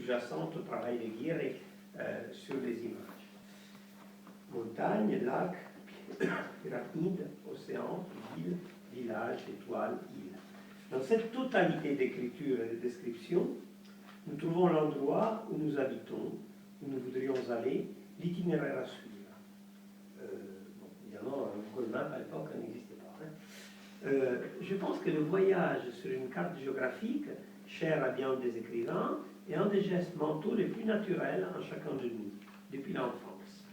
sous-jacente au travail de Guirec sur les images. Montagne, lac, pyramide, océan, ville, village, étoile, île. Dans cette totalité d'écriture et de description, nous trouvons l'endroit où nous habitons, où nous voudrions aller, l'itinéraire à suivre. Évidemment, Google Maps à l'époque n'existait pas. Je pense que le voyage sur une carte géographique, cher à bien des écrivains, est un des gestes mentaux les plus naturels en chacun de nous, depuis l'enfance.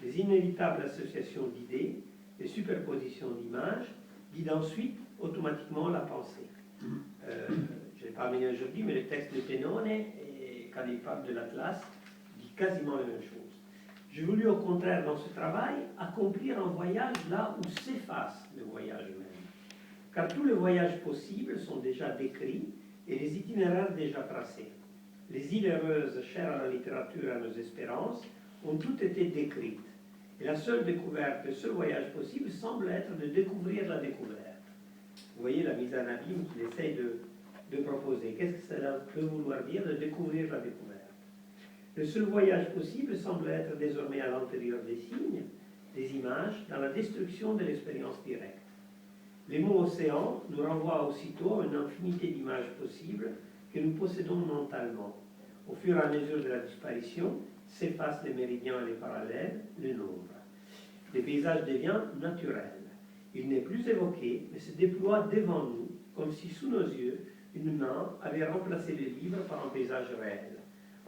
Les inévitables associations d'idées, les superpositions d'images, guident ensuite automatiquement la pensée. Je l'ai pas amené aujourd'hui, mais le texte de Pénone, quand il parle de l'Atlas, dit quasiment la même chose. J'ai voulu au contraire, dans ce travail, accomplir un voyage là où s'efface le voyage même. Car tous les voyages possibles sont déjà décrits et les itinéraires déjà tracés. Les îles heureuses chères à la littérature et à nos espérances ont toutes été décrites. Et la seule découverte, le seul voyage possible semble être de découvrir la découverte. Vous voyez la mise en abîme qu'il essaye de proposer. Qu'est-ce que cela peut vouloir dire de découvrir la découverte? Le seul voyage possible semble être désormais à l'intérieur des signes, des images, dans la destruction de l'expérience directe. Les mots océan nous renvoient aussitôt à une infinité d'images possibles que nous possédons mentalement. Au fur et à mesure de la disparition, s'effacent les méridiens et les parallèles, le nombre. Le paysage devient naturel. Il n'est plus évoqué, mais se déploie devant nous, comme si sous nos yeux, une main avait remplacé le livre par un paysage réel.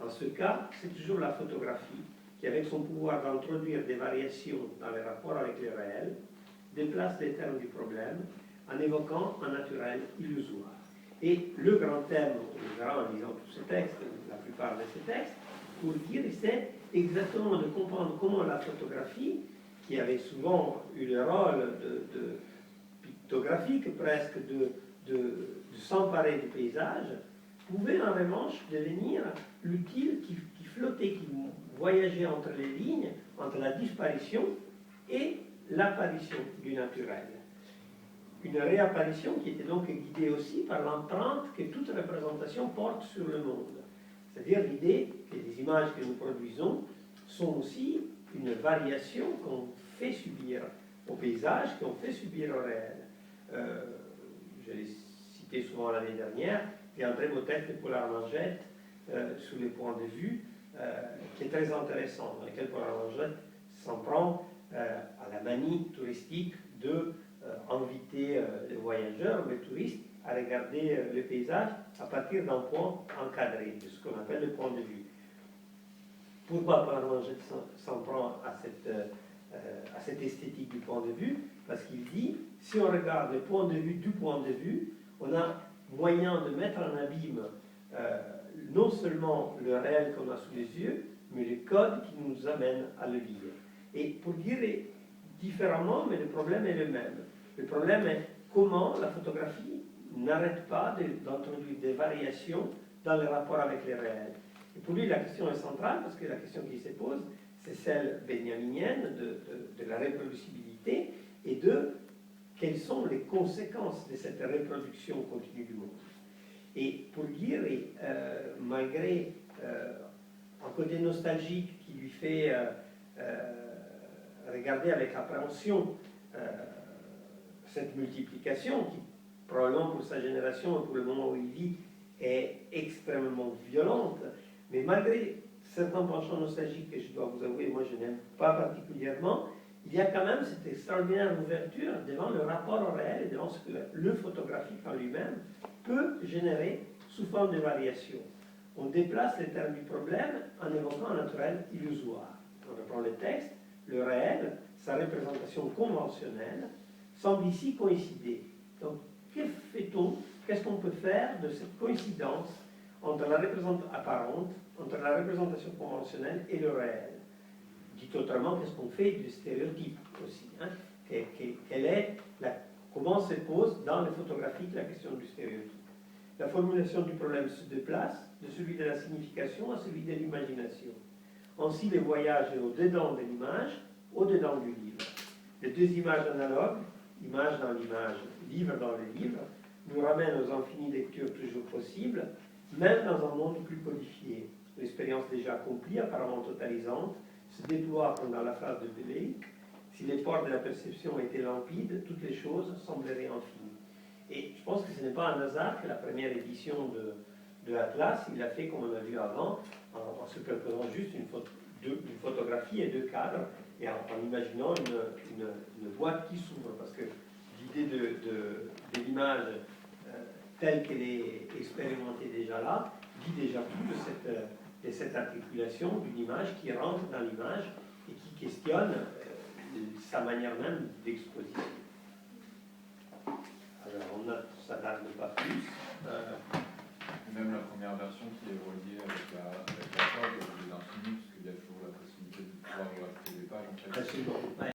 En ce cas, c'est toujours la photographie qui, avec son pouvoir d'introduire des variations dans les rapports avec le réel, déplace les termes du problème en évoquant un naturel illusoire. Et le grand thème, on verra en lisant tous ces textes, la plupart de ces textes, pour dire, c'est exactement de comprendre comment la photographie, qui avait souvent eu le rôle de pictographique presque, de s'emparer du paysage, pouvait en revanche devenir l'utile qui flottait, qui voyageait entre les lignes, entre la disparition et l'apparition du naturel. Une réapparition qui était donc guidée aussi par l'empreinte que toute représentation porte sur le monde. C'est-à-dire l'idée que les images que nous produisons sont aussi une variation qu'on fait subir au paysage, qu'on fait subir au réel. Je l'ai cité souvent l'année dernière, il y a un très beau texte de Paul Armangette sur les points de vue, qui est très intéressant, dans lequel Paul Armangette s'en prend à la manie touristique de inviter les voyageurs, les touristes, à regarder le paysage à partir d'un point encadré, de ce qu'on appelle le point de vue. Pourquoi Paul Armangette s'en prend à cette esthétique du point de vue? Parce qu'il dit, si on regarde le point de vue du point de vue, on a moyen de mettre en abîme non seulement le réel qu'on a sous les yeux, mais le code qui nous amène à le lire. Et pour dire différemment, mais le problème est le même. Le problème est comment la photographie n'arrête pas d'introduire des variations dans les rapports avec les réels. Et pour lui, la question est centrale, parce que la question qui se pose, c'est celle benjaminienne de la reproducibilité et de quelles sont les conséquences de cette reproduction continue du monde. Et pour dire, malgré un côté nostalgique qui lui fait regarder avec appréhension cette multiplication, qui probablement pour sa génération et pour le moment où il vit est extrêmement violente, mais malgré certains penchants nostalgiques que je dois vous avouer, moi je n'aime pas particulièrement, il y a quand même cette extraordinaire ouverture devant le rapport au réel et devant ce que le photographique en lui-même peut générer sous forme de variation. On déplace les termes du problème en évoquant un naturel illusoire. On reprend le texte, le réel, sa représentation conventionnelle, semble ici coïncider. Donc, que fait-on? Qu'est-ce qu'on peut faire de cette coïncidence entre la représentation apparente, entre la représentation conventionnelle et le réel? Dit autrement, qu'est-ce qu'on fait du stéréotype aussi, hein? Comment se pose dans les photographies la question du stéréotype? La formulation du problème se déplace de celui de la signification à celui de l'imagination. Ainsi, le voyage est au-dedans de l'image, au-dedans du livre. Les deux images analogues, image dans l'image, livre dans le livre, nous ramènent aux infinies lectures toujours possibles, même dans un monde plus codifié. l'expérience déjà accomplie, apparemment totalisante, se déploie comme dans la phrase de Bellaic. Si les portes de la perception étaient limpides, toutes les choses sembleraient infinies. Et je pense que ce n'est pas un hasard que la première édition de Atlas, il l'a fait comme on a vu avant, en superposant juste une photographie et 2 cadres, et en imaginant une boîte qui s'ouvre, parce que l'idée de l'image telle qu'elle est expérimentée déjà là, dit déjà tout de cette articulation d'une image qui rentre dans l'image et qui questionne sa manière même d'exposition. Alors, on ne s'attarde pas plus. Même la première version qui est reliée avec la code de l'infini, parce qu'il y a toujours la possibilité de pouvoir rajouter des pages. En fait. Absolument.